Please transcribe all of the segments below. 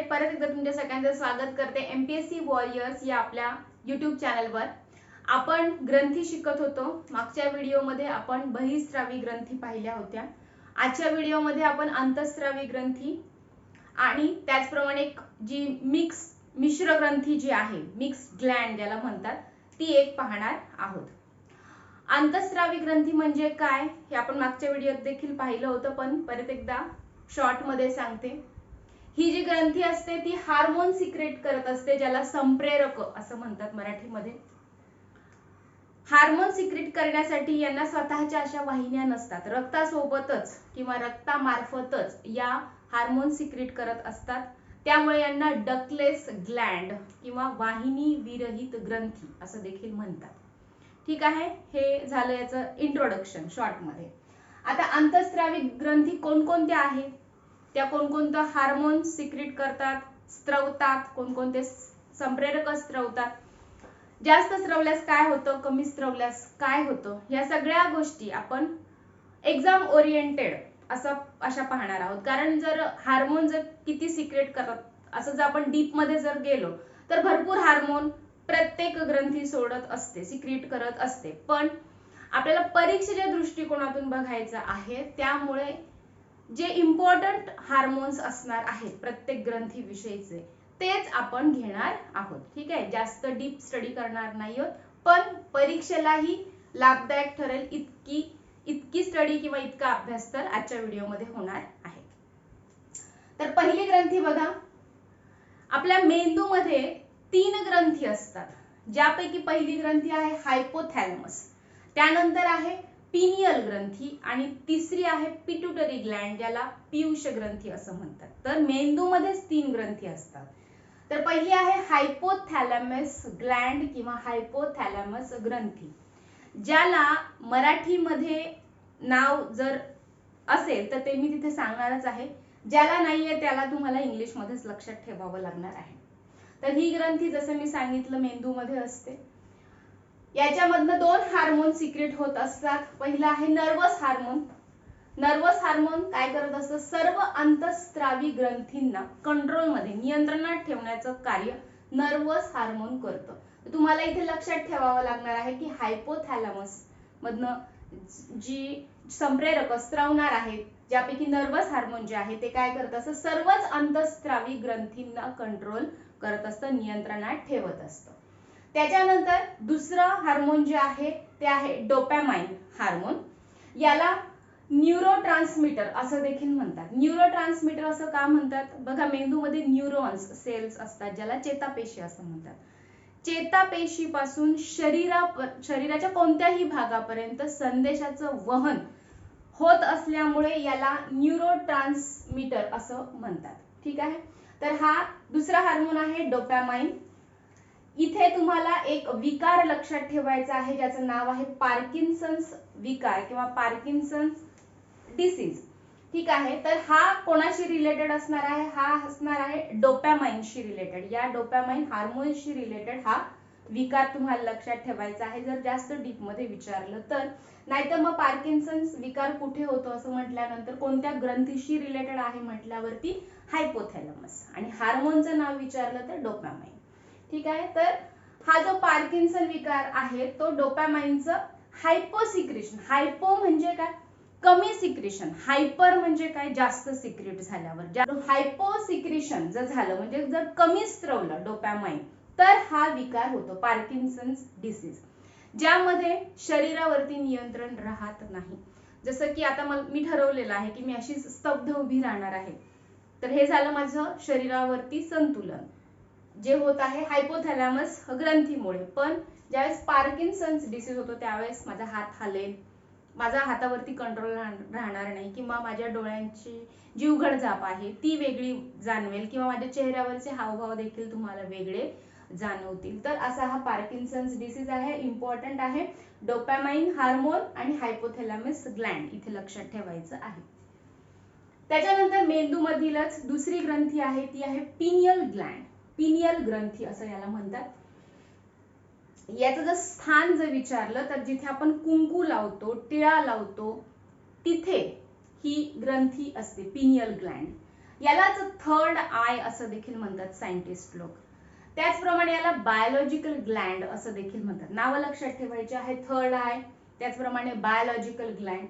परत एकदा तुमच्या सगळ्यांचं स्वागत करते एमपीएससी वॉरियर्स या आपल्या यूट्यूब चॅनलवर। आपण ग्रंथी शिकत होतो। मागच्या व्हिडिओमध्ये आपण बहिस्रावी ग्रंथी पाहिल्या होत्या। आजच्या व्हिडिओमध्ये आपण अंतःस्रावी ग्रंथी आणि त्याचप्रमाणे जी मिश्र ग्रंथी जी आहे, मिक्स ग्लँड ज्याला म्हणतात, ती एक पाहणार आहोत। अंतःस्रावी ग्रंथी म्हणजे काय हे आपण मागच्या व्हिडिओत देखील पाहिलं होतं, पण परत एकदा शॉर्ट मध्ये सांगते। ही जी ग्रंथी असते ती हार्मोन सिक्रेट करत असते, ज्याला संप्रेरक असं म्हणतात मराठीमध्ये। हार्मोन सिक्रेट करण्यासाठी यांना स्वतःच्या अशा वाहिन्या नसतात, रक्तासोबतच किंवा रक्तामार्फतच या हार्मोन सिक्रेट करत असतात। त्यामुळे यांना डकलेस ग्लँड किंवा वाहिनी विरहित ग्रंथी असं देखील म्हणतात। ठीक आहे, हे झालं याचं इंट्रोडक्शन शॉर्ट मध्ये। आता अंतःस्रावी ग्रंथी कोणकोणत्या आहेत, त्या कोणकोणतं हार्मोन सिक्रेट करतात, स्त्रवतात, कोणकोणते संप्रेरक स्त्रवतात, जास्त स्त्रवल्यास काय होतं, कमी स्त्रवल्यास काय होतं, या सगळ्या गोष्टी आपण एक्झाम ओरिएंटेड अशा पाहणार आहोत। कारण जर हार्मोन जर किती सिक्रेट करत असं जर आपण डीप मध्ये जर गेलो तर भरपूर हार्मोन प्रत्येक ग्रंथी सोडत असते, सिक्रेट करत असते। पण आपल्याला परीक्षेच्या दृष्टिकोनातून बघायचं आहे, त्यामुळे जे इम्पॉर्टंट हार्मोन्स असणार आहेत प्रत्येक ग्रंथी विषयीचे तेच आपण घेणार आहोत। ठीक आहे, जास्त डीप स्टडी करणार नाही आहोत, पण परीक्षेलाही लाभदायक ठरेल इतकी स्टडी किंवा इतका अभ्यास तर आजच्या व्हिडिओमध्ये होणार आहे। तर पहिली ग्रंथी बघा, आपल्या मेंदूमध्ये 3 ग्रंथी असतात, ज्यापैकी पहिली ग्रंथी आहे हायपोथॅलॅमस, त्यानंतर आहे पिनियल ग्रंथी आणि तिसरी आहे पिट्युटरी ग्लँड, ज्याला पीयूष ग्रंथी असं म्हणतात। तर मेंदूमध्येच 3 ग्रंथी असतात। तर पहिली आहे हायपोथॅलॅमस ग्लँड किंवा हायपोथॅलॅमस ग्रंथी, ज्याला मराठीमध्ये नाव जर असेल तर ते मी तिथे सांगणारच आहे, ज्याला नाहीये त्याला तुम्हाला इंग्लिश मध्येच लक्षात ठेवावं लागणार आहे। तर ही ग्रंथी जसं मी सांगितलं मेंदूमध्ये असते। याच्यामधनं 2 हार्मोन सिक्रेट होत असतात। पहिला आहे नर्वस हार्मोन। नर्वस हार्मोन काय करत असतं, सर्व अंतःस्रावी ग्रंथींना कंट्रोलमध्ये नियंत्रणात ठेवण्याचं कार्य नर्वस हार्मोन करतं। तुम्हाला इथे लक्षात ठेवावं लागणार आहे की हायपोथॅलॅमस मधनं जी संप्रेरक स्त्रवणार आहेत, ज्यापैकी नर्वस हार्मोन जे आहे ते काय करत असतं, सर्वच अंतःस्रावी ग्रंथींना कंट्रोल करत असतं, नियंत्रणात ठेवत असतं। त्याच्यानंतर दुसरं हार्मोन जे आहे ते आहे डोपॅमाइन हार्मोन। याला न्यूरोट्रान्समीटर असं देखील म्हणतात। न्यूरोट्रान्समीटर असं का म्हणतात, बघा मेंदूमध्ये न्यूरॉन्स सेल्स असतात, ज्याला चेतापेशी असं म्हणतात। चेतापेशीपासून शरीराच्या कोणत्याही भागापर्यंत संदेशाचं वहन होत असल्यामुळे याला न्यूरोट्रान्समीटर असं म्हणतात। ठीक आहे, तर हा दुसरा हार्मोन आहे डोपॅमाइन। इथे तुम्हाला एक विकार लक्षात ठेवायचा आहे, ज्याचं नाव आहे पार्किन्सन्स विकार किंवा पार्किन्सन्स डिसीज। ठीक आहे, तर हा कोणाशी रिलेटेड असणार आहे, हा असणार आहे डोपॅमाइनशी रिलेटेड। या डोपॅमाइन हार्मोनशी रिलेटेड हा विकार तुम्हाला लक्षात ठेवायचा आहे, जर जास्त डीप मध्ये विचारलं तर। नाहीतर मग पार्किन्सन्स विकार कुठे होतो असं म्हटल्यानंतर कोणत्या ग्रंथीशी रिलेटेड आहे म्हटल्यावरती हायपोथॅलॅमस, आणि हार्मोनचं नाव विचारलं तर डोपॅमाइन। ठीक आहे, तर हा जो पार्किन्सन विकार आहे तो डोपॅमाइनचं हायपोसिक्रेशन, हायपो म्हणजे काय, कमी सिक्रेशन, हायपर म्हणजे काय, जास्त सिक्रेट झाल्यावर, हायपोसिक्रेशन जर झालं म्हणजे जर कमी स्त्रवलं डोपॅमाइन तर हा विकार होतो पार्किन्सन्स डिसीज, ज्यामध्ये शरीरावरती नियंत्रण राहत नाही। जसं की आता मी ठरवलेलं आहे की मी अशी स्तब्ध उभी राहणार आहे, तर हे झालं माझं शरीरावरती संतुलन जे होत आहे हायपोथॅलॅमस ग्रंथीमुळे। पण ज्यावेळेस पार्किन्सन्स डिसीज होतो त्यावेळेस माझा हात हालेल, माझा हातावरती कंट्रोल राहणार नाही, किंवा माझ्या डोळ्यांची जी उघडझाप आहे ती वेगळी जाणवेल, किंवा माझ्या चेहऱ्यावरचे हावभाव देखील तुम्हाला वेगळे जाणवतील। तर असा हा पार्किन्सन्स डिसीज आहे। इम्पॉर्टंट आहे डोपॅमाइन हार्मोन आणि हायपोथॅलॅमस ग्लँड, इथे लक्षात ठेवायचं आहे। त्याच्यानंतर मेंदूमधीलच दुसरी ग्रंथी आहे ती आहे पिनियल ग्लँड, पिनियल ग्रंथी असं याला म्हणतात। याचं जर स्थान जर विचारलं तर जिथे आपण कुंकू लावतो, टिळा लावतो, तिथे ही ग्रंथी असते पिनियल ग्लँड। यालाच थर्ड आय असं देखील म्हणतात सायंटिस्ट लोक. त्याचप्रमाणे याला बायोलॉजिकल ग्लँड असं देखील म्हणतात. नावं लक्षात ठेवायचे आहे, थर्ड आय, त्याचप्रमाणे बायोलॉजिकल ग्लँड.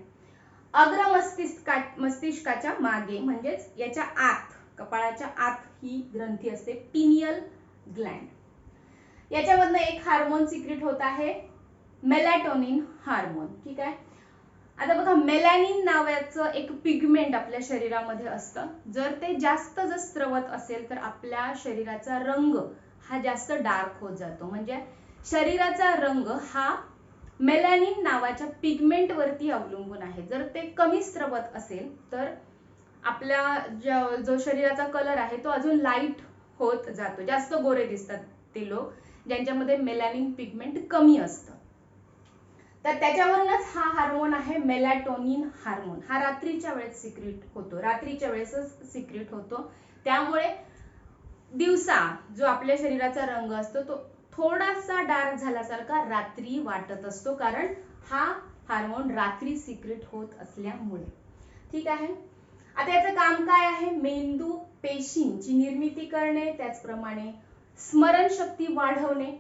अग्र मस्तिष्काच्या मागे म्हणजेच याच्या आत, कपाळाच्या आत ही ग्रंथी असते, पिनियल ग्लँड. याच्यामधनं एक हार्मोन सिक्रेट होत आहे, मेलॅटोनिन हार्मोन. ठीक आहे. आता बघा, मेलॅनिन नावाचं एक पिगमेंट आपल्या शरीरामध्ये असतं. जर ते जास्त जर स्त्रवत असेल तर आपल्या शरीराचा रंग हा जास्त डार्क होत जातो. म्हणजे शरीराचा रंग हा मेलॅनिन नावाच्या पिगमेंट वरती अवलंबून आहे. जर ते कमी स्त्रवत असेल तर आपल्या जो शरीराचा कलर आहे तो अजून लाईट होत जातो. जास्त गोरे दिसतात ते लोक ज्यांच्यामध्ये मेलॅनिन पिगमेंट कमी असतं. तर त्याच्यावरूनच हा हार्मोन आहे मेलॅटोनिन हार्मोन. हा रात्रीच्या वेळेस सिक्रेट होतो, रात्रीच्या वेळेसच सिक्रेट होतो. त्यामुळे दिवसा जो आपल्या शरीराचा रंग असतो तो थोडासा डार्क झाल्यासारखा रात्री वाटत असतो, कारण हा हार्मोन रात्री सिक्रेट होत असल्यामुळे. ठीक आहे. आता याचं काम काय आहे? मेंदू पेशींची निर्मिती करणे, त्याचप्रमाणे स्मरणशक्ती वाढवणे,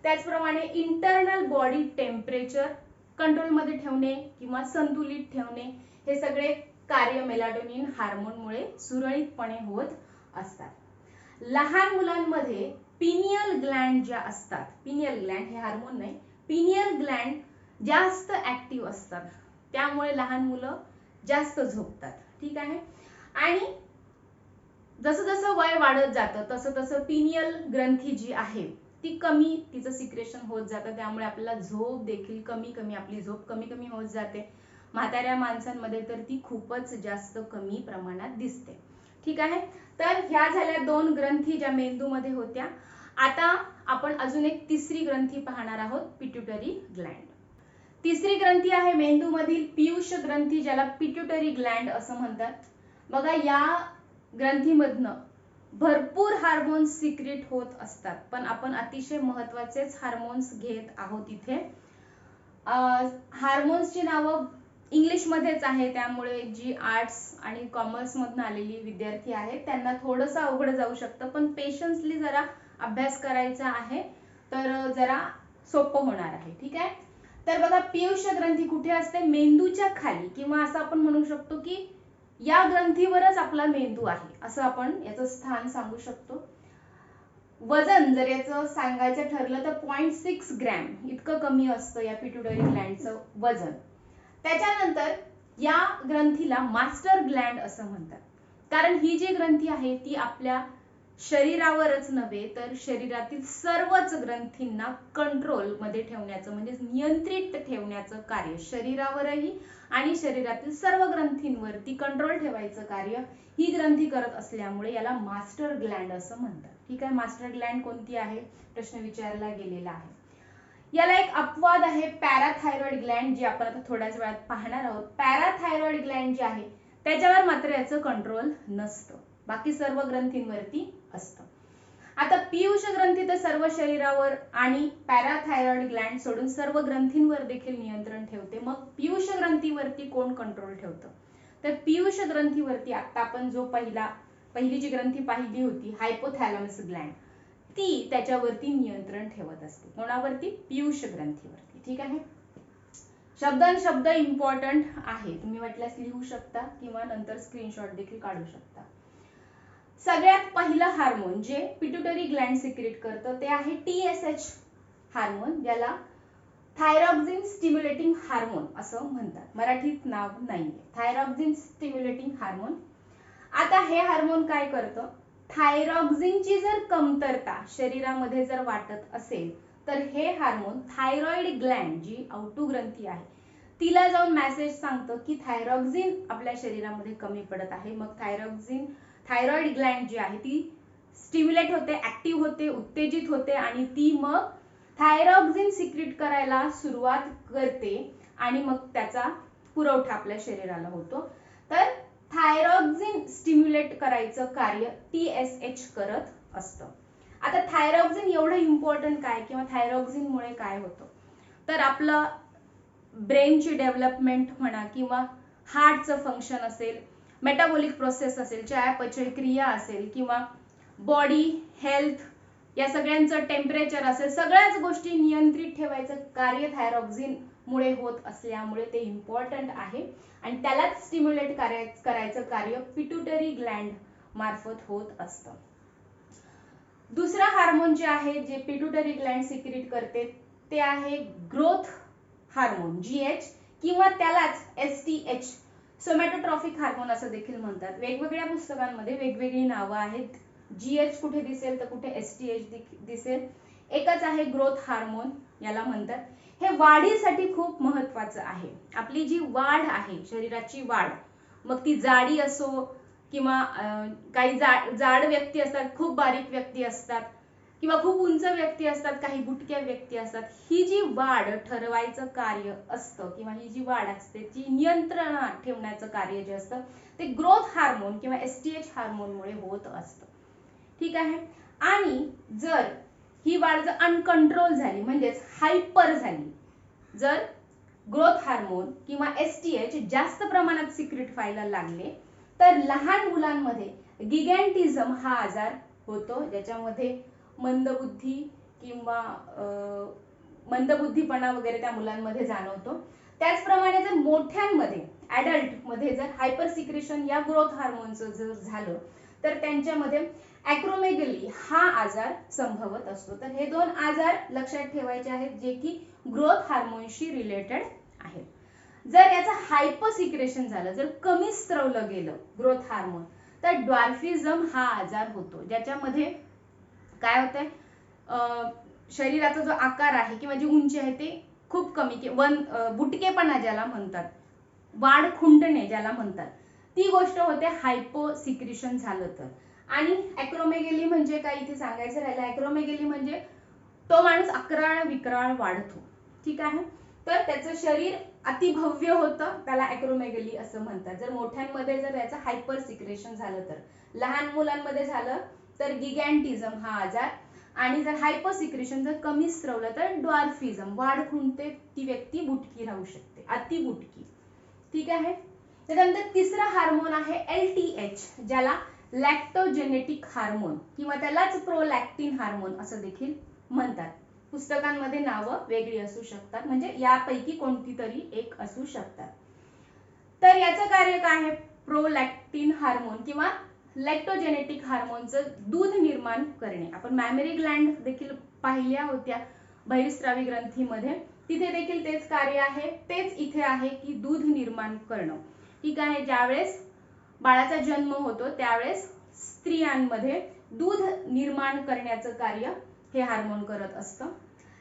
त्याचप्रमाणे इंटरनल बॉडी टेम्परेचर कंट्रोलमध्ये ठेवणे किंवा संतुलित ठेवणे, हे सगळे कार्य मेलॅटोनिन हार्मोनमुळे सुरळीतपणे होत असतात. लहान मुलांमध्ये पिनियल ग्लँड ज्या असतात, पिनियल ग्लँड हे हार्मोन नाही, पिनियल ग्लँड जास्त ऍक्टिव्ह असतात. त्यामुळे लहान मुलं जास्त झोपतात. ठीक आहे. आणि जसं जसं वय वाढत जातं तसं तसं पिनियल ग्रंथी जी आहे ती कमी, तिचं सिक्रेशन होत जातं. त्यामुळे आपल्याला झोप देखील आपली झोप कमी कमी होत जाते. म्हाताऱ्या माणसांमध्ये तर ती खूपच जास्त कमी प्रमाणात दिसते. ठीक आहे. तर ह्या झाल्या दोन ग्रंथी ज्या मेंदूमध्ये होत्या. आता आपण अजून एक तिसरी ग्रंथी पाहणार आहोत, पिट्युटरी ग्लँड. तिसरी ग्रंथी आहे मेंदूमधील पीयूष ग्रंथी, ज्याला पिट्युटरी ग्लँड असं म्हणतात. बघा, या ग्रंथीमधनं भरपूर हार्मोन्स सिक्रेट होत असतात, पण आपण अतिशय महत्त्वाचेच हार्मोन्स घेत आहोत इथे. हार्मोन्सची नावं इंग्लिश मध्येच आहे, त्यामुळे जी आर्ट्स आणि कॉमर्स मधून आलेली विद्यार्थी आहेत त्यांना थोडंसं अवघड जाऊ शकतं, पण पेशन्सली जरा अभ्यास करायचा आहे तर जरा सोपं होणार आहे. ठीक आहे. तर बघा, पीयूष ग्रंथी कुठे असते? मेंदूच्या खाली, किंवा असं आपण म्हणू शकतो की या ग्रंथीवरच आपला मेंदू आहे, असं आपण याचं स्थान सांगू शकतो. वजन जर याचं सांगायचं ठरलं तर 0.6 ग्रॅम इतकं कमी असतं या पिट्युटरी ग्लँडचं वजन. त्याच्यानंतर या ग्रंथीला मास्टर ग्लँड असं म्हणतात, कारण ही जी ग्रंथी आहे ती आपल्या शरीरावरच नव्हे तर शरीरातील सर्वच ग्रंथींना कंट्रोल मध्ये ठेवण्याचं, म्हणजे नियंत्रित ठेवण्याचं कार्य, शरीरावरही आणि शरीरातील सर्व ग्रंथींवरती कंट्रोल ठेवायचं कार्य ही ग्रंथी करत असल्यामुळे याला मास्टर ग्लँड असं म्हणतात. ठीक आहे. मास्टर ग्लँड कोणती आहे प्रश्न विचारला गेलेला आहे. याला एक अपवाद आहे, पॅराथायरॉइड ग्लँड, जी आपण आता थोड्याच वेळात पाहणार आहोत. पॅराथायरॉइड ग्लँड जे आहे त्याच्यावर मात्र याचं कंट्रोल नसतं, बाकी सर्व ग्रंथींवरती असतं. आता पीयूष ग्रंथी तर सर्व शरीरावर आणि पॅराथायरॉइड ग्लँड सोडून सर्व ग्रंथींवर देखील नियंत्रण ठेवते. मग पीयूष ग्रंथीवरती कोण कंट्रोल ठेवतं? तर पीयूष ग्रंथीवरती आता आपण जो पहिली जी ग्रंथी पाहिली होती, हायपोथॅलॅमस ग्लँड, ती त्याच्यावरती नियंत्रण ठेवत असते. कोणावरती? पीयूष ग्रंथीवरती. ठीक आहे. शब्द इम्पॉर्टंट आहे, तुम्ही वाटल्यास लिहू शकता किंवा नंतर स्क्रीनशॉट देखील काढू शकता. सगळ्यात पहिलं हार्मोन जे पिट्युटरी ग्लँड सिक्रेट करतं ते आहे TSH हार्मोन, ज्याला थायरॉक्सिन स्टिम्युलेटिंग हार्मोन असं म्हणतात. मराठीत नाव नाहीये, थायरॉक्सिन स्टिम्युलेटिंग हार्मोन. आता हे हार्मोन काय करतं? थायरॉक्सिनची जर कमतरता शरीरामध्ये जर वाटत असेल तर हे हार्मोन थायरॉइड ग्लँड, जी औटू ग्रंथी आहे, तिला जाऊन मेसेज सांगतं की थायरॉक्सिन आपल्या शरीरामध्ये कमी पडत आहे. मग थायरॉइड ग्लँड जी आहे ती स्टिम्युलेट होते, ऍक्टिव्ह होते, उत्तेजित होते आणि ती मग थायरॉक्सिन सिक्रेट करायला सुरुवात करते आणि मग त्याचा पुरवठा आपल्या शरीराला होतो. तर थायरॉक्सिन स्टिम्युलेट करायचं कार्य TSH करत असतं. आता थायरॉक्सिन एवढं इम्पॉर्टंट काय, किंवा थायरॉक्सिन मुळे काय होतं? तर आपलं ब्रेनची डेव्हलपमेंट म्हणा किंवा हार्टचं फंक्शन असेल, मेटाबॉलिक प्रोसेस असेल, चयापचय क्रिया असेल किंवा बॉडी हेल्थ, या सगळ्यांचं टेम्परेचर असेल, सगळ्याच गोष्टी नियंत्रित ठेवायचं कार्य थायरॉक्सिन मुळे होत असल्यामुळे ते इम्पॉर्टंट आहे आणि त्यालाच स्टिम्युलेट करायचं कार्य पिट्युटरी ग्लँड मार्फत होत असतं. दुसरा हार्मोन जे आहे जे पिट्युटरी ग्लँड सिक्रीट करते ते आहे ग्रोथ हार्मोन GH किंवा त्यालाच STH सोमॅटोट्रॉफिक हार्मोन असं देखील म्हणतात. वेगवेगळ्या पुस्तकांमध्ये वेगवेगळी नावं आहेत. GH कुठे दिसेल तर कुठे STH दिसेल. एकच आहे ग्रोथ हार्मोन याला म्हणतात. हे वाढीसाठी खूप महत्वाचं आहे. आपली जी वाढ आहे, शरीराची वाढ, मग ती जाडी असो किंवा काही जाड व्यक्ती असतात, खूप बारीक व्यक्ती असतात किंवा खूप उंच व्यक्ती असतात, काही बुटक्या व्यक्ती असतात. ही जी वाढ ठरवायचं कार्य असतं किंवा ही जी वाढ असते ती नियंत्रणात ठेवण्याचं कार्य जे असतं ते ग्रोथ हार्मोन किंवा STH हार्मोनमुळे होत असतं. ठीक आहे. आणि जर ही वाढ जर अनकंट्रोल झाली म्हणजेच हायपर झाली, जर ग्रोथ हार्मोन किंवा STH जास्त प्रमाणात सिक्रीट व्हायला लागले तर लहान मुलांमध्ये गिगॅन्टिझम हा आजार होतो, ज्याच्यामध्ये मंदबुद्धी किंवा मंदबुद्धीपणा वगैरे त्या मुलांमध्ये जाणवतो. त्याचप्रमाणे जर मोठ्यांमध्ये ॲडल्ट मध्ये जर हायपर सिक्रेशन या ग्रोथ हार्मोनचं जर झालं तर त्यांच्यामध्ये ॲक्रोमेगली हा आजार संभवत असतो. तर हे दोन आजार लक्षात ठेवायचे आहेत जे की ग्रोथ हार्मोनशी रिलेटेड आहेत. जर याचं हायपर सिक्रेशन झालं, जर कमी स्त्रवलं गेलं ग्रोथ हार्मोन, तर ड्वार्फिझम हा आजार होतो, ज्याच्यामध्ये काय होतंय, शरीराचा जो आकार आहे किंवा जी उंची आहे ते खूप कमी बुटकेपणा ज्याला म्हणतात, वाढ खुंटणे ज्याला म्हणतात, ती गोष्ट होते हायपो सिक्रेशन झालं तर. आणि ॲक्रोमेगेली म्हणजे काय इथे सांगायचं राहिलं, ॲक्रोमेगेली म्हणजे तो माणूस अकराळ विक्राळ वाढतो. ठीक आहे. तर त्याचं शरीर अतिभव्य होतं, त्याला ॲक्रोमेगेली असं म्हणतात. जर मोठ्यांमध्ये जर याचं हायपर सिक्रेशन झालं तर, लहान मुलांमध्ये झालं तर गिगॅन्टिझम हा आजार, आणि जर हायपर सिक्रेशन जर कमी स्त्रवलं तर ड्वार्फिझम, वाढ खुंटते, ती व्यक्ती बुटकी राहू शकते, अति बुटकी. ठीक आहे. त्यानंतर तिसरा हार्मोन आहे LTH, ज्याला लॅक्टोजेनेटिक हार्मोन किंवा त्यालाच प्रोलॅक्टिन हार्मोन असं देखील म्हणतात. पुस्तकांमध्ये नावं वेगळी असू शकतात, म्हणजे यापैकी कोणती तरी एक असू शकतात. तर याचं कार्य काय आहे, प्रोलॅक्टिन हार्मोन किंवा लॅक्टोजेनेटिक हार्मोनचं दूध निर्माण करणे. आपण मॅमरी ग्लँड देखील पाहिल्या होत्या बहिःस्रावी ग्रंथीमध्ये, तिथे देखील तेच कार्य आहे. तेच इथे आहे की दूध निर्माण करणं. ठीक आहे. ज्यावेळेस बाळाचा जन्म होतो त्यावेळेस स्त्रियांमध्ये दूध निर्माण करण्याचं कार्य हे हार्मोन करत असतं.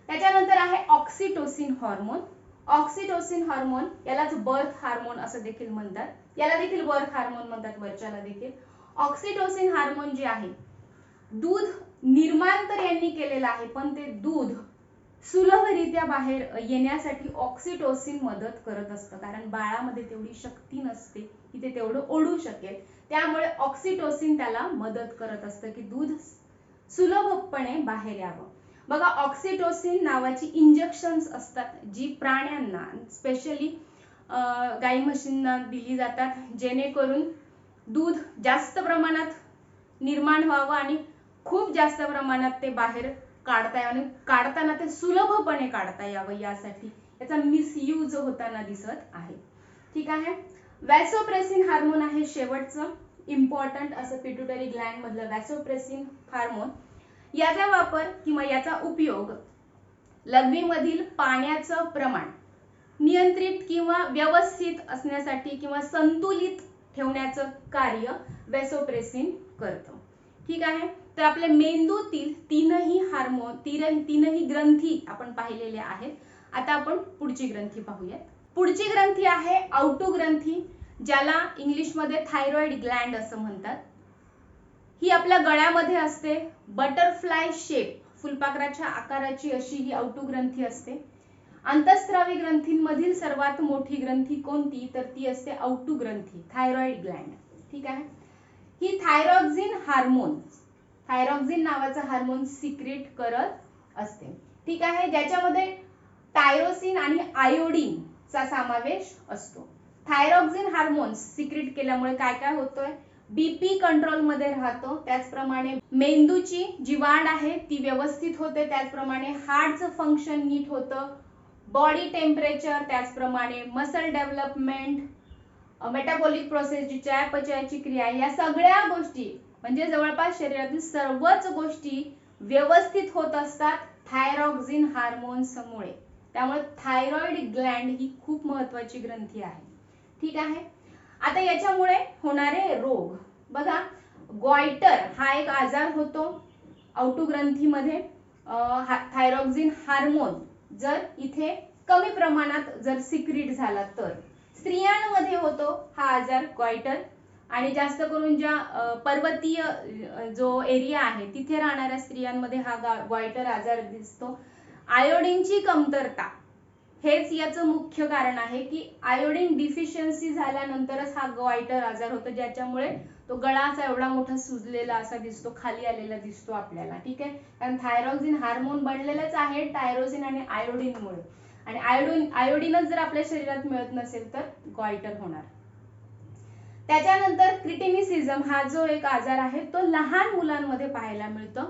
त्याच्यानंतर आहे ऑक्सिटोसिन हार्मोन. ऑक्सिटोसिन हार्मोन यालाच बर्थ हार्मोन असं देखील म्हणतात, याला देखील बर्थ हार्मोन म्हणतात, वरच्याला देखील. ऑक्सिटोसिन हार्मोन जे आहे, दूध निर्माण तर यांनी केलेलं आहे, पण ते दूध सुलभरित्या बाहेर येण्यासाठी ऑक्सिटोसिन मदत करत असतं, कारण बाळामध्ये तेवढी शक्ती नसते की ते तेवढं ओढू शकेल. त्यामुळे ऑक्सिटोसिन त्याला मदत करत असतं की दूध सुलभपणे बाहेर यावं. बघा, ऑक्सिटोसिन नावाची इंजेक्शन्स असतात जी प्राण्यांना, स्पेशली गाई म्हशींना दिली जातात, जेणेकरून दूध जास्त प्रमाणात निर्माण व्हावं आणि खूप जास्त प्रमाणात ते बाहेर काढता यावं आणि काढताना ते सुलभपणे काढता यावं, यासाठी याचा मिसयूज होताना दिसत आहे. ठीक आहे. वॅसोप्रेसिन हार्मोन आहे शेवटचं इम्पॉर्टंट असं पिट्युटरी ग्लँड मधलं वॅसोप्रेसिन हार्मोन. याचा वापर किंवा याचा उपयोग लघवीमधील पाण्याचं प्रमाण नियंत्रित किंवा व्यवस्थित असण्यासाठी किंवा संतुलित ठेवण्याचं कार्य वॅसोप्रेसिन करतं. ठीक आहे. तर आपल्या मेंदूतील तीनही हार्मोन, तीनही ग्रंथी आपण पाहिलेले आहेत. आता आपण पुढची ग्रंथी पाहूयात. पुढची ग्रंथी आहे आउटो ग्रंथी, ज्याला इंग्लिशमध्ये थायरॉइड ग्लँड असं म्हणतात. ही आपल्या गळ्यामध्ये असते, बटरफ्लाय शेप, फुलपाखराच्या आकाराची अशी ही आउटो ग्रंथी असते. अंतःस्रावी ग्रंथींमधील सर्वात मोठी ग्रंथी कोणती, तर ती असते आउटो ग्रंथी, थायरॉइड ग्लँड. ठीक आहे. ही थायरॉक्सिन हार्मोन, थायरॉक्सिन नावाचा हार्मोन सिक्रेट करत असते. ठीक आहे. ज्याच्यामध्ये टायरोसिन आणि आयोडीन चा समावेश असतो. थायरॉक्सिन हार्मोन्स सिक्रेट केल्यामुळे काय काय होतंय, बीपी कंट्रोल मध्ये राहतो, त्याचप्रमाणे मेंदूची जी वाढ आहे ती व्यवस्थित होते, त्याचप्रमाणे हार्टचं फंक्शन नीट होतं, बॉडी टेम्परेचर, त्याचप्रमाणे मसल डेव्हलपमेंट, मेटाबॉलिक प्रोसेस जी चयापचयाची क्रिया, या सगळ्या गोष्टी म्हणजे जवळपास शरीरातील सर्वच गोष्टी व्यवस्थित होत असतात थायरॉक्सिन हार्मोन्समुळे. त्यामुळे थायरॉइड ग्लँड ही खूप महत्वाची ग्रंथी आहे. ठीक आहे. आता याच्यामुळे होणारे रोग बघा, गॉइटर हा एक आजार होतो औटू ग्रंथीमध्ये. थायरॉक्सिन हार्मोन जर इथे कमी प्रमाणात जर सिक्रीट झाला तर. स्त्रियांमध्ये होतो हा आजार गॉइटर, आणि जास्त करून ज्या पर्वतीय जो एरिया आहे तिथे राहणाऱ्या स्त्रियांमध्ये हा गॉइटर आजार दिसतो. आयोडीनची कमतरता हेच याचं मुख्य कारण आहे की आयोडीन डिफिशियन्सी झाल्यानंतरच हा गॉइटर आजार होतो, ज्याच्यामुळे तो गळाचा एवढा मोठा सुजलेला असा दिसतो, खाली आलेला दिसतो आपल्याला. ठीक आहे, कारण थायरॉक्सिन हार्मोन बनलेलंच आहे टायरोसिन आणि आयोडीनमुळे, आणि आयोडीनच जर आपल्या शरीरात मिळत नसेल तर गॉइटर होणार. त्याच्यानंतर क्रिटिनिसिझम हा जो एक आजार आहे तो लहान मुलांमध्ये पाहायला मिळतो.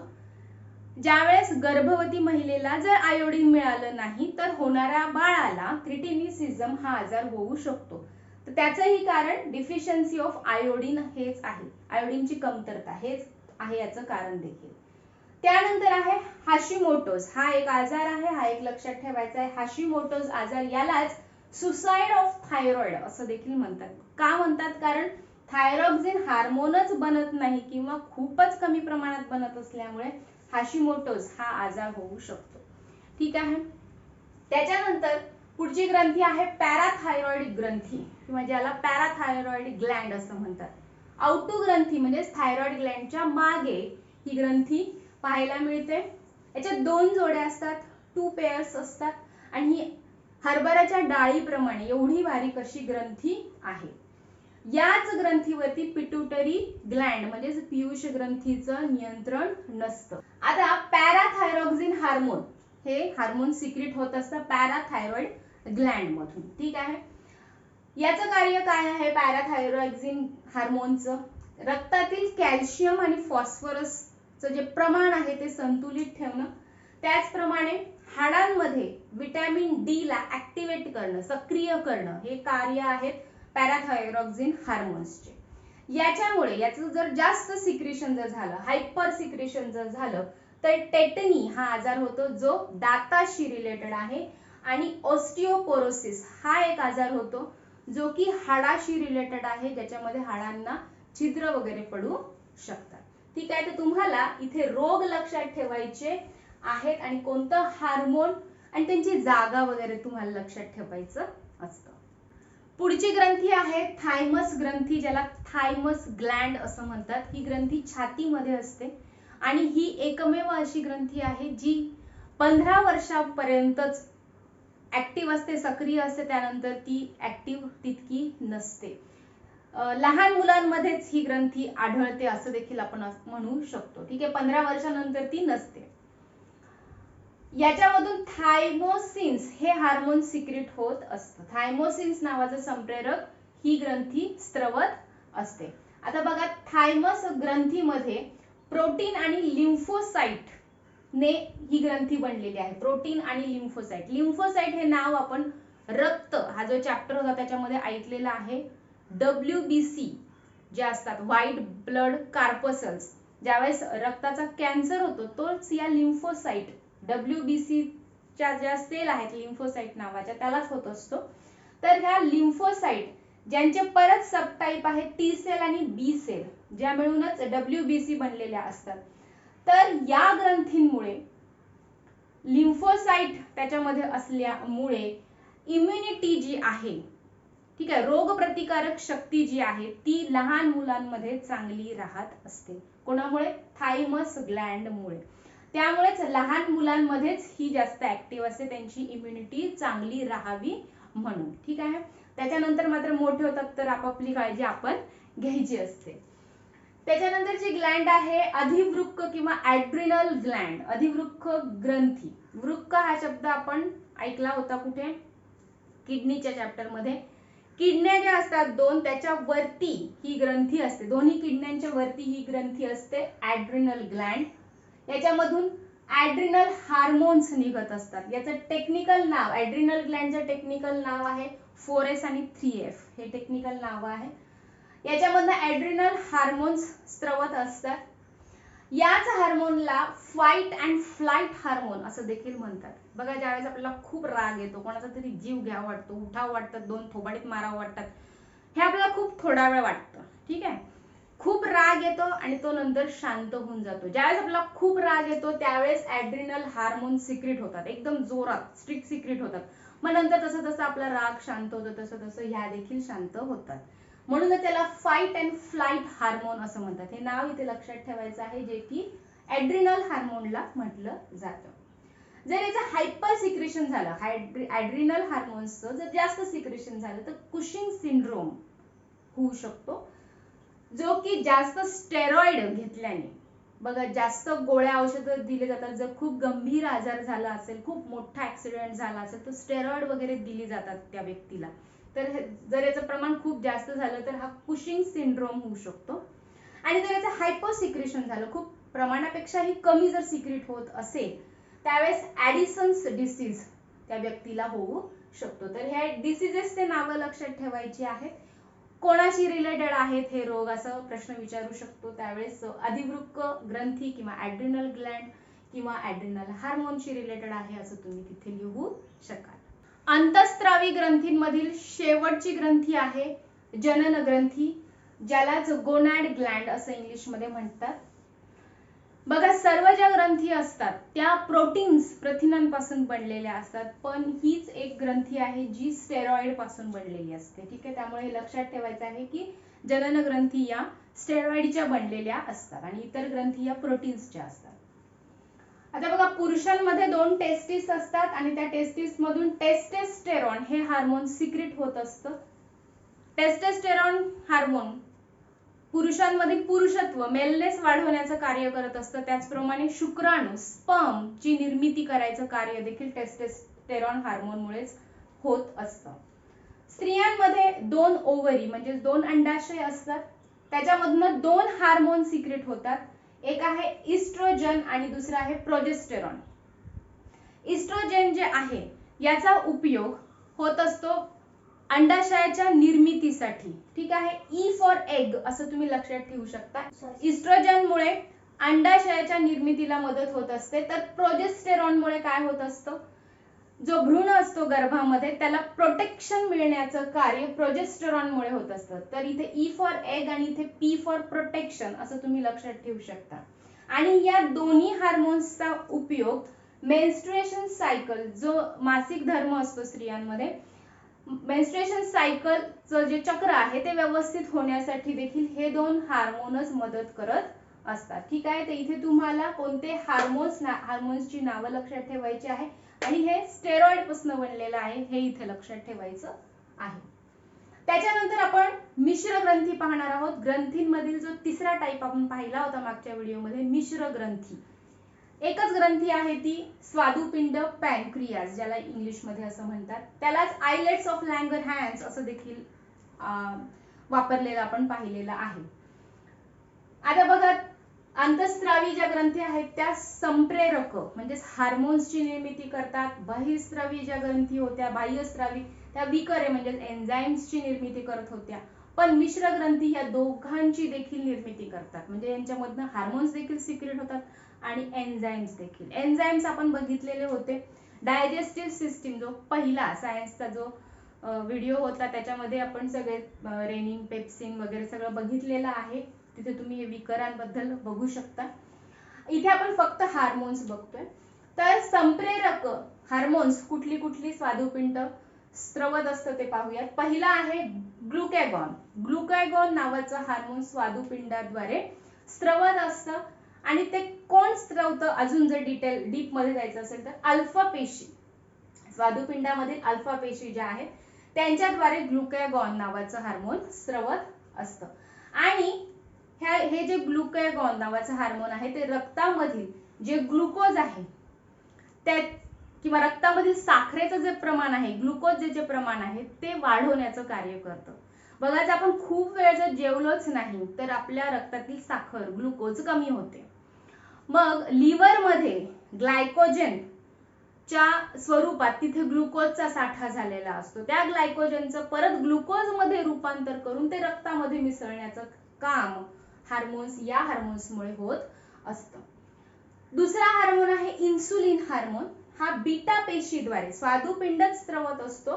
ज्यावेळेस गर्भवती महिलेला जर आयोडीन मिळालं नाही तर होणाऱ्या बाळाला क्रिटिनिसिझम हा आजार होऊ शकतो. तर त्याचंही कारण डिफिशियन्सी ऑफ आयोडीन हेच आहे, आयोडीनची कमतरता हेच आहे याचं कारण देखील. त्यानंतर आहे हाशिमोटोज, हा एक आजार आहे, हा एक लक्षात ठेवायचा आहे. हाशिमोटोज आजार यालाच सुसाइड ऑफ थायरॉइड असं देखील म्हणतात. का म्हणतात, कारण थायरॉक्सिन हार्मोनच बनत नाही किंवा खूपच कमी प्रमाणात बनत असल्यामुळे हाशिमोटोज हा आजार होऊ शकतो. ठीक आहे. त्याच्यानंतर पुढची ग्रंथी आहे पॅराथायरॉइड ग्रंथी किंवा ज्याला पॅराथायरॉइड ग्लँड असं म्हणतात. औटू ग्रंथी म्हणजे थायरॉइड ग्लँडच्या मागे ही ग्रंथी पाहायला मिळते. याच्यात दोन जोड्या असतात, 2 पेअर्स असतात, आणि ही हरभऱ्याच्या डाळीप्रमाणे एवढी बारीक अशी ग्रंथी आहे. याच ग्रंथीवरती पिट्युटरी ग्लँड म्हणजे पीयूष ग्रंथीचं नियंत्रण नसतं. आता पॅराथायरॉक्सिन हार्मोन हे हार्मोन सिक्रेट होत असतं पॅराथायरॉइड ग्लँड मधून. ठीक आहे. याचं कार्य काय आहे पॅराथायरॉक्सिन हार्मोनचं, रक्तातील कॅल्शियम आणि फॉस्फरसचं जे प्रमाण आहे ते संतुलित ठेवणं, त्याचप्रमाणे हाडांमध्ये विटॅमिन डी ला ऍक्टिव्हेट करणं, सक्रिय करणं, हे कार्य आहेत पॅराथायरॉक्सिन हार्मोन्सचे. याच्यामुळे याचं जर जास्त सिक्रेशन जर झालं, हायपर सिक्रेशन जर झालं तर टेटनी हा आजार होतो जो दाताशी रिलेटेड आहे, आणि ऑस्टिओपोरोसिस हा एक आजार होतो जो की हाडाशी रिलेटेड आहे, ज्याच्यामध्ये हाडांना छिद्र वगैरे पडू शकतात. ठीक आहे. तर तुम्हाला इथे रोग लक्षात ठेवायचे आहेत आणि कोणतं हार्मोन आणि त्यांची जागा वगैरे तुम्हाला लक्षात ठेवायचं असतं. पुढची ग्रंथी आहे थायमस ग्रंथी, ज्याला थायमस ग्लँड असं म्हणतात. ही ग्रंथी छातीमध्ये असते आणि ही एकमेव अशी ग्रंथी आहे जी 15 वर्षापर्यंतच ऍक्टिव्ह असते, सक्रिय असते, त्यानंतर ती ऍक्टिव्ह तितकी नसते. लहान मुलांमध्येच ही ग्रंथी आढळते असं देखील आपण म्हणू शकतो. ठीक आहे. 15 वर्षानंतर ती नसते. याच्यामधून थायमोसिन्स हे हार्मोन सिक्रेट होत असतं. थायमोसिन्स नावाचं संप्रेरक ही ग्रंथी स्त्रवत असते. आता बघा, थायमस ग्रंथीमध्ये प्रोटीन आणि लिम्फोसाइट ने ही ग्रंथी बनलेली आहे. प्रोटीन आणि लिम्फोसाइट. लिम्फोसाइट हे नाव आपण रक्त हा जो चॅप्टर होता त्याच्यामध्ये ऐकलेला आहे. WBC जे असतात, व्हाईट ब्लड कार्पसल्स, ज्यावेळेस रक्ताचा कॅन्सर होतो तोच या लिम्फोसाइट WBC च्या ज्या सेल आहेत लिम्फोसाइट नावाच्या त्यालाच होत असतो. तर ह्या लिम्फोसाइट ज्यांचे परत सबटाइप आहेत टी सेल आणि बी सेल, ज्या मिळूनच WBC बनलेल्या असतात. तर या ग्रंथींमुळे लिम्फोसाइट त्याच्यामध्ये असल्यामुळे इम्युनिटी जी आहे, ठीक आहे, रोगप्रतिकारक शक्ती जी आहे ती लहान मुलांमध्ये चांगली राहत असते. कोणामुळे? थायमस ग्लँडमुळे. त्यामुळेच लहान मुलांमध्येच ही जास्त ऍक्टिव्ह असते, त्यांची इम्युनिटी चांगली राहावी म्हणून. ठीक आहे. त्याच्यानंतर मात्र मोठे होतात तर आपापली काळजी आपण घ्यायची असते. त्याच्यानंतरची ग्लँड आहे अधिवृक्क किंवा ऍड्रिनल ग्लँड, अधिवृक्क ग्रंथी. वृक्क हा शब्द आपण ऐकला होता कुठे? किडनीच्या चॅप्टर मध्ये. किडण्या ज्या असतात दोन, त्याच्या वरती ही ग्रंथी असते, दोन्ही किडण्यांच्या वरती ही ग्रंथी असते ऍड्रिनल ग्लँड. याच्यामधून ऍड्रिनल हार्मोन्स निघत असतात. याचं टेक्निकल नाव, ऍड्रिनल ग्लँडचं टेक्निकल नाव आहे 4S आणि 3F, हे टेक्निकल नाव आहे. याच्यामधनं ऍड्रिनल हार्मोन्स स्त्रवत असतात. याच हार्मोनला फाईट अँड फ्लाइट हार्मोन असं देखील म्हणतात. बघा, ज्यावेळेस आपल्याला खूप राग येतो, कोणाचा तरी जीव घ्यावा वाटतो, उठाव वाटतात, दोन थोबाडीत मारावं वाटतात, हे आपल्याला खूप थोडा वेळ वाटतं. ठीक आहे, खूप राग येतो आणि तो नंतर शांत होऊन जातो. ज्यावेळेस आपल्याला खूप राग येतो त्यावेळेस ऍड्रिनल हार्मोन सिक्रेट होतात, एकदम जोरात स्ट्रिक्ट सिक्रेट होतात. मग नंतर तसं तसं आपला राग शांत होतो, तसं तसं ह्या देखील शांत होतात. म्हणून त्याला फाईट अँड फ्लाइट हार्मोन असं म्हणतात. हे नाव इथे लक्षात ठेवायचं आहे, जे की ऍड्रिनल हार्मोनला म्हटलं जातं. जर याचं हायपर सिक्रेशन झालं, ऍड्रिनल हार्मोन्सचं जर जास्त सिक्रेशन झालं तर कुशिंग सिंड्रोम होऊ शकतो, जो की जास्त स्टेरॉइड घेतल्याने. बघा, जास्त गोळ्या औषधं दिले जातात. जर खूप गंभीर आजार झाला असेल, खूप मोठा ऍक्सिडेंट झाला असेल तर स्टेरॉइड वगैरे दिली जातात त्या व्यक्तीला. तर जर याचं प्रमाण खूप जास्त झालं तर हा कुशिंग सिंड्रोम होऊ शकतो. आणि जर याचं हायपर सिक्रेशन झालं, खूप प्रमाणापेक्षाही कमी जर सिक्रेट होत असेल त्यावेळेस ॲडिसन्स डिसीज त्या व्यक्तीला होऊ शकतो. तर ह्या डिसीजेसचे नावं लक्षात ठेवायची आहेत. कोणाशी रिलेटेड आहेत हे रोग असं प्रश्न विचारू शकतो. त्यावेळेस अधिवृक्क ग्रंथी किंवा ऍड्रिनल ग्लँड किंवा ऍड्रिनल हार्मोनशी रिलेटेड आहे असं तुम्ही तिथे लिहू शकाल. अंतःस्रावी ग्रंथींमधील शेवटची ग्रंथी आहे जनन ग्रंथी, ज्यालाच गोनॅड ग्लँड असं इंग्लिशमध्ये म्हणतात. बघा, सर्व ज्या ग्रंथी असतात त्या प्रोटीन्स, प्रथिनांपासून बनलेल्या असतात, पण हीच एक ग्रंथी आहे जी स्टेरॉइड पासून बनलेली असते. ठीक आहे, त्यामुळे लक्षात ठेवायचं आहे की जनन ग्रंथी या स्टेरॉइडच्या बनलेल्या असतात आणि इतर ग्रंथी या प्रोटीन्सच्या असतात. आता बघा, पुरुषांमध्ये 2 टेस्टिस असतात आणि त्या टेस्टिस मधून टेस्टेस्टेरॉन हे हार्मोन सिक्रेट होत असतं. टेस्टेस्टेरॉन हार्मोन पुरुषांमधील पुरुषत्व, मेलनेस वाढवण्याचं कार्य करत असतं. त्याचप्रमाणे शुक्राणू, स्पर्म ची निर्मिती करायचं कार्य देखील टेस्टेस्टेरॉन हार्मोनमुळेच होत असतं. स्त्रियांमध्ये 2 ओव्हरी म्हणजे 2 अंडाशय असतात. त्याच्यामधनं 2 हार्मोन सिक्रेट होतात. एक आहे इस्ट्रोजन आणि दुसरा आहे प्रोजेस्टेरॉन. इस्ट्रोजन जे आहे याचा उपयोग होत असतो अंडाशयाच्या निर्मितीसाठी. ठीक आहे, ई फॉर एग असं तुम्ही लक्षात ठेवू शकता. इस्ट्रोजनमुळे अंडाशयाच्या निर्मितीला मदत होत असते, तर प्रोजेस्टेरॉनमुळे काय होत असतं, जो भ्रूण असतो गर्भामध्ये त्याला प्रोटेक्शन मिळण्याचं कार्य प्रोजेस्टेरॉनमुळे होत असतं. तर इथे ई फॉर एग आणि इथे पी फॉर प्रोटेक्शन असं तुम्ही लक्षात ठेवू शकता. आणि या दोन्ही हार्मोन्सचा उपयोग मेन्स्ट्रुएशन सायकल, जो मासिक धर्म असतो स्त्रियांमध्ये, मेन्स्ट्रुएशन सायकलचं जे चक्र आहे ते व्यवस्थित होण्यासाठी देखील हे 2 हार्मोनच मदत करत असतात. ठीक आहे, तर इथे तुम्हाला कोणते हार्मोन्सची नावं लक्षात ठेवायची आहे आणि हे स्टेरॉइड पासून बनलेलं आहे हे इथे लक्षात ठेवायचं आहे. त्याच्यानंतर आपण मिश्र ग्रंथी पाहणार आहोत. ग्रंथींमधील जो तिसरा टाइप आपण पाहिला होता मागच्या व्हिडिओमध्ये, मिश्र ग्रंथी. एकच ग्रंथी आहे ती स्वादुपिंड, पॅनक्रियाज ज्याला इंग्लिशमध्ये असं म्हणतात. त्यालाच आयलेट्स ऑफ लँगरहॅन्स असं देखील वापरलेलं आपण पाहिलेलं आहे. आता बघा, अंतःस्रावी ज्या ग्रंथी आहेत त्या संप्रेरक म्हणजे हार्मोन्सची निर्मिती करतात. बहिःस्रावी ज्या ग्रंथी होत्या, बाह्यस्रावी, त्या विकरे म्हणजे एन्झाईम्सची निर्मिती करत होत्या. पण मिश्र ग्रंथी ह्या दोघांची देखील निर्मिती करतात, म्हणजे यांच्यामधनं हार्मोन्स देखील सिक्रेट होतात आणि एन्झाईम्स देखील. एन्झाईम्स आपण बघितलेले होते. डायजेस्टिव्ह सिस्टीम जो पहिला सायन्सचा जो व्हिडिओ होता त्याच्यामध्ये आपण सगळे रेनिन, पेप्सिन वगैरे सगळं बघितलेलं आहे. तिथे तुम्ही हे विकरांबद्दल बघू शकता. इथे आपण फक्त हार्मोन्स बघतोय. तर संप्रेरक हार्मोन्स कुठली कुठली स्वादुपिंड स्त्रवत असतं ते पाहूयात. पहिला आहे ग्लुकॅगॉन. ग्लुकॅगॉन नावाचं हार्मोन स्वादुपिंडाद्वारे स्त्रवत असतं आणि ते कोण स्त्रवतं, अजून जर डीप मध्ये जायचं असेल तर अल्फा पेशी, स्वादुपिंडामधील अल्फा पेशी ज्या आहेत त्यांच्याद्वारे ग्लुकॅगॉन नावाचं हार्मोन स्त्रवत असतं. आणि हे जे ग्लुकॅगॉन नावाचं हार्मोन आहे ते रक्तामधील जे ग्लुकोज आहे किंवा रक्तामधील साखरेचं जे प्रमाण आहे, ग्लुकोज जे प्रमाण आहे ते वाढवण्याचं कार्य करतं. बघा, जर आपण खूप वेळ जर जेवलोच नाही तर आपल्या रक्तातील साखर, ग्लुकोज कमी होते. मग लिव्हर मध्ये ग्लायकोजन च्या स्वरूपात तिथे ग्लुकोजचा साठा झालेला असतो. त्या ग्लायकोजनचं परत ग्लुकोज मध्ये रूपांतर करून ते रक्तामध्ये मिसळण्याचं काम या हार्मोन्समुळे होत असतं. दुसरा हार्मोन आहे इन्सुलिन हार्मोन. हा बीटा पेशीद्वारे स्वादुपिंडच स्त्रवत असतो,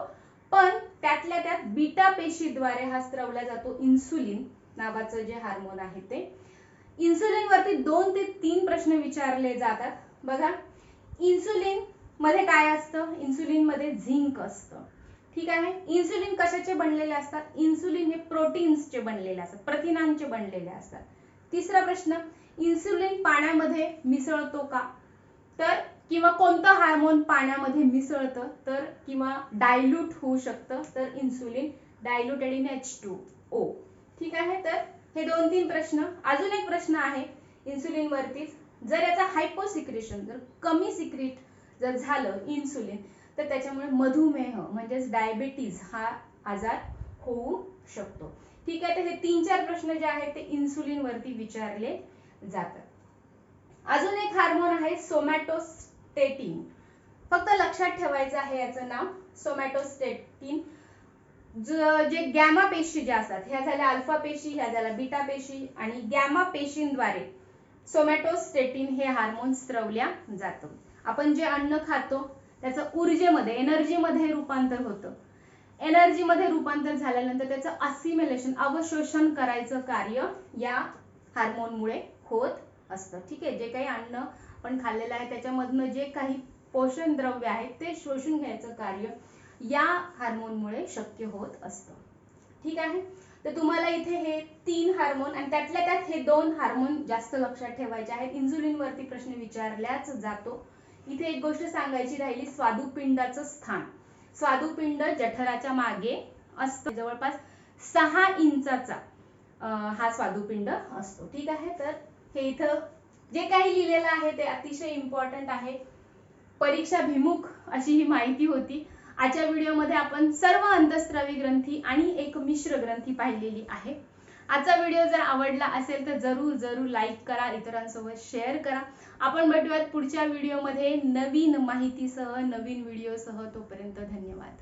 पण त्यातल्या त्यात बीटा पेशीद्वारे हा स्त्रवला जातो. इन्सुलिन नावाचं जे हार्मोन आहे ते. इन्सुलिन वरती 2 ते 3 प्रश्न विचारले जातात. बघा, इन्सुलिन मध्ये काय असतं? इन्सुलिन मध्ये झिंक असतं. ठीक आहे. इन्सुलिन कशाचे बनलेले असतात? इन्सुलिन हे प्रोटीन्सचे बनलेले असतात, प्रथिनांचे बनलेले असतात. तिसरा प्रश्न, इन्सुलिन पाण्यामध्ये मिसळतो का? तर किंवा कोणतं हार्मोन पाण्यामध्ये मिसळतं तर किंवा डायल्यूट होऊ शकतं तर इन्सुलिन डायल्यूटेड इन H2O. ठीक आहे. तर हे 2-3 प्रश्न. अजून एक प्रश्न आहे इन्सुलिन वरतीच, जर याचा हायपोसिक्रेशन जर कमी सिक्रेट जर झालं इन्सुलिन तर त्याच्यामुळे मधुमेह म्हणजेच डायबिटीज हा आजार होऊ शकतो. ठीक आहे. तर हे 3-4 प्रश्न जे आहेत ते इन्सुलिन वरती विचारले जातात. अजून एक हार्मोन आहे सोमॅटोस्टेटिन. फक्त लक्षात ठेवायचं आहे याचं नाव सोमॅटोस्टेटिन. जे गॅमा पेशी ज्या असतात, ह्या झाल्या अल्फा पेशी, ह्या झाल्या बीटा पेशी, आणि गॅमा पेशींद्वारे सोमॅटोस्टेटिन हे हार्मोन स्त्रवल्या जातं. आपण जे अन्न खातो त्याचं ऊर्जेमध्ये, एनर्जीमध्ये रूपांतर होतं. एनर्जीमध्ये रूपांतर झाल्यानंतर त्याचं असिमिलेशन, अवशोषण करायचं कार्य या हार्मोनमुळे होत असतं. ठीक आहे. जे काही अन्न आपण खाल्लेलं आहे त्याच्यामधनं जे काही पोषण द्रव्य आहे ते शोषून घ्यायचं कार्य या हार्मोनमुळे शक्य होत असतं. ठीक आहे. तर तुम्हाला इथे हे 3 हार्मोन आणि त्यातल्या त्यात हे 2 हार्मोन जास्त लक्षात ठेवायचे आहेत. इन्सुलिन वरती प्रश्न विचारल्याच जातो. इथे एक गोष्ट सांगायची राहिली, स्वादुपिंडाचं स्थान. स्वादुपिंड जठराच्या मागे असतं. जवळपास 6 इंचाचा हा स्वादुपिंड असतो. ठीक आहे. तर हे इथं जे काही लिहिलेलं आहे ते अतिशय इम्पॉर्टंट आहे. परीक्षाभिमुख अशी ही माहिती होती. आजच्या व्हिडिओमध्ये आपण सर्व अंतःस्रावी ग्रंथी आणि एक मिश्र ग्रंथी पाहिलेली आहे. आजचा व्हिडिओ जर आवडला असेल तर जरूर लाईक करा, इतरांसोबत शेअर करा. आपण भेटूयात पुढच्या व्हिडिओमध्ये नवीन माहितीसह, नवीन व्हिडिओसह. तोपर्यंत धन्यवाद.